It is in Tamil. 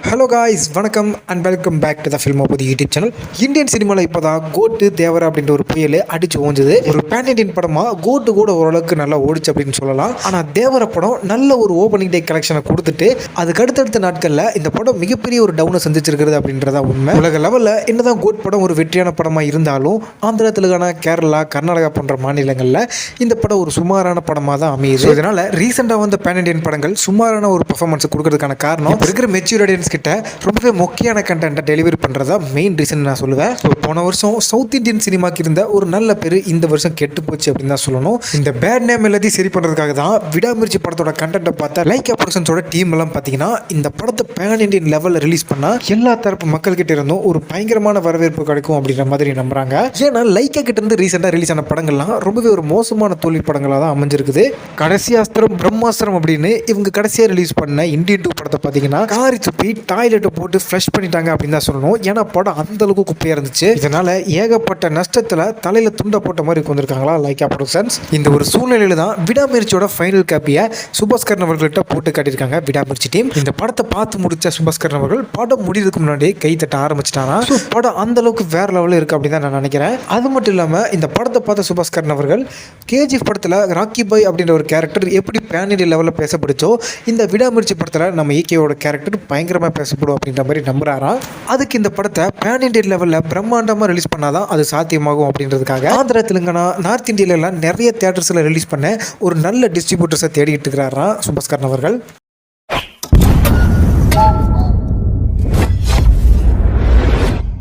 ஹலோ காய்ஸ், வணக்கம் and welcome back to the Filmopathy YouTube channel. Indian சினிமாவில் இப்போ தான் கோட்டு தேவரா அப்படின்ற ஒரு புயல் அடிச்சு ஓஞ்சுது. ஒரு பேன் இண்டியன் படமாக கோட்டு கூட ஓரளவுக்கு நல்லா ஓடிச்சு அப்படின்னு சொல்லலாம். ஆனால் தேவர படம் நல்ல ஒரு ஓப்பனிங் டே கலெக்ஷனை கொடுத்துட்டு அதுக்கு அடுத்தடுத்த நாட்களில் இந்த படம் மிகப்பெரிய ஒரு டவுனை சந்திச்சிருக்கிறது அப்படின்றதா உண்மை. உலக லெவலில் என்னதான் கோட் படம் ஒரு வெற்றியான படமாக இருந்தாலும் ஆந்திரா, தெலுங்கானா, கேரளா, கர்நாடகா போன்ற மாநிலங்களில் இந்த படம் ஒரு சுமாரான படமாக தான் அமையுது. இதனால் ரீசெண்டாக வந்த பேன் இண்டியன் படங்கள் சுமாரான ஒரு பர்ஃபார்மன்ஸ் கொடுக்கறதுக்கான காரணம் இருக்கிற மெச்சூர் ஆடியன்ஸ் கிட்ட ரொம்பவே முக்கியமான கண்டென்ட்டை டெலிவரி பண்ணுறதா மெயின் ரீசன் நான் சொல்லுவேன். ஸோ போன வருஷம் சவுத் இந்தியன் சினிமாக்கு இருந்த ஒரு நல்ல பேர் இந்த வருஷம் கெட்டு போச்சு அப்படின்னு தான் சொல்லணும். இந்த பேட் நேம் எல்லாத்தையும் சரி பண்ணுறதுக்காக தான் விடாமுயற்சி படத்தோட கண்டென்ட்டை பார்த்தா லைக்கா ப்ரொடக்ஷன்ஸோட டீம் எல்லாம் பார்த்தீங்கன்னா இந்த படத்தை பேன் இண்டியன் லெவலில் ரிலீஸ் பண்ணால் எல்லா தரப்பு மக்கள்கிட்ட இருந்தும் ஒரு பயங்கரமான வரவேற்பு கிடைக்கும் அப்படின்ற மாதிரி நம்புறாங்க. ஏன்னா லைக்கா கிட்ட இருந்து ரீசெண்டாக ரிலீஸ் ஆன படங்கள்லாம் ரொம்பவே ஒரு மோசமான தோல்வி படங்களாக தான் அமைஞ்சிருக்குது. கடைசி அஸ்திரம், பிரம்மாஸ்திரம் அப்படின்னு இவங்க கடைசியாக ரிலீஸ் பண்ண இந்தியன் 2 படத்தை பார்த்தீங்கன்னா காரி துப்பி டாய்லெட்டை போட்டு ஃப்ரெஷ் பண்ணிட்டாங்க அப்படின்னு தான் சொல்லணும். ஏன்னா படம் அந்த அளவுக்கு குப்பையாக இருந்துச்சு. இதனால ஏகப்பட்ட நஷ்டத்தில் தலையில் துண்டை போட்ட மாதிரி கொண்டிருக்காங்களா லைக்கா ப்ரொடக்ஷன்ஸ். இந்த ஒரு சூழ்நிலையில தான் விடாமுயற்சியோட ஃபைனல் காப்பியை சுபாஸ்கரன் அவர்கள்ட்ட போட்டு காட்டியிருக்காங்க விடாமுயற்சி டீம். இந்த படத்தை பார்த்து முடிச்ச சுபாஸ்கரன் அவர்கள் படம் முடியறதுக்கு முன்னாடி கை தட்ட ஆரம்பிச்சிட்டாங்க. ஸோ படம் அந்த அளவுக்கு வேற லெவலில் இருக்கு அப்படின்னு தான் நான் நினைக்கிறேன். அது மட்டும் இல்லாமல் இந்த படத்தை பார்த்த சுபாஸ்கரன் அவர்கள் கேஜிஎஃப் படத்தில் ராக்கி பாய் அப்படின்ற ஒரு கேரக்டர் எப்படி பேன் இண்டியா லெவலில் பேசப்படுச்சோ இந்த விடாமுயற்சி படத்தில் நம்ம ஈகேவோட கேரக்டர் பயங்கரமாக பேசப்படும் அப்படின்ற மாதிரி நம்புறாராம். அதுக்கு இந்த படத்தை பேன் இண்டியன் லெவலில் பிரம்மாண்டமாக ரிலீஸ் பண்ணாதான் அது சாத்தியமாகும் அப்படின்றதுக்காக ஆந்திரா, தெலுங்கானா, நார்த் இந்தியாவிலாம் நிறைய தியேட்டர்ஸில் ரிலீஸ் பண்ண ஒரு நல்ல டிஸ்ட்ரிபியூட்டர்ஸை தேடிட்டு இருக்கிறாராம் சுபாஸ்கரன் அவர்கள்.